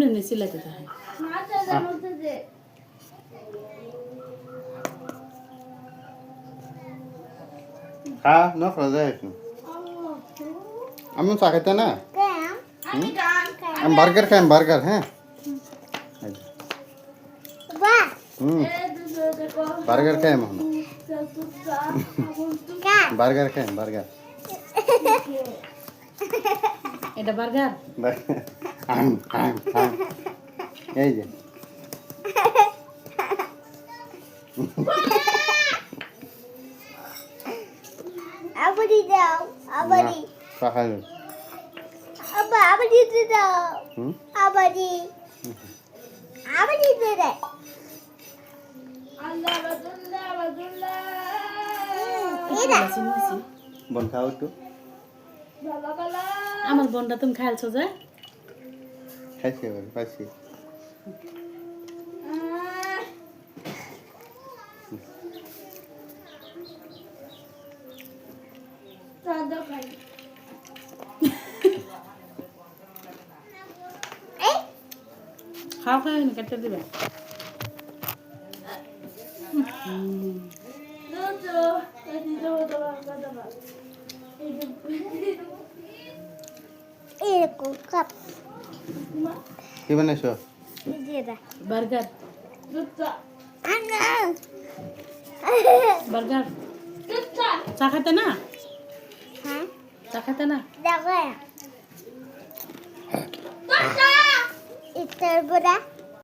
এমনি এমনি চিল্লাতে থাকে। হ্যাঁ না ফ্রাজা একটু আমি চা খাইতে না আমি বার্গার খাই বার্গার হ্যাঁ বার্গার খাই আমি বার্গার খাই বার্গার এটা বার্গার এই যে আবারই দাও আবারই খাই আবারই দাও আবারই আবারই দে রে আল্লাহ বাদুল্লাহ বাদুল্লাহ বল খাও একটু আমার বোনটা তুমি খাইছো যে খাইছি এবার খাইছি খাও খাও না কেটে দিবে এরকম কাপ কি বানাইছো দিয়ে দে বার্গার আনা বার্গার চা খাতে না হ্যাঁ চা খাতে না দেখো ইতার বড়া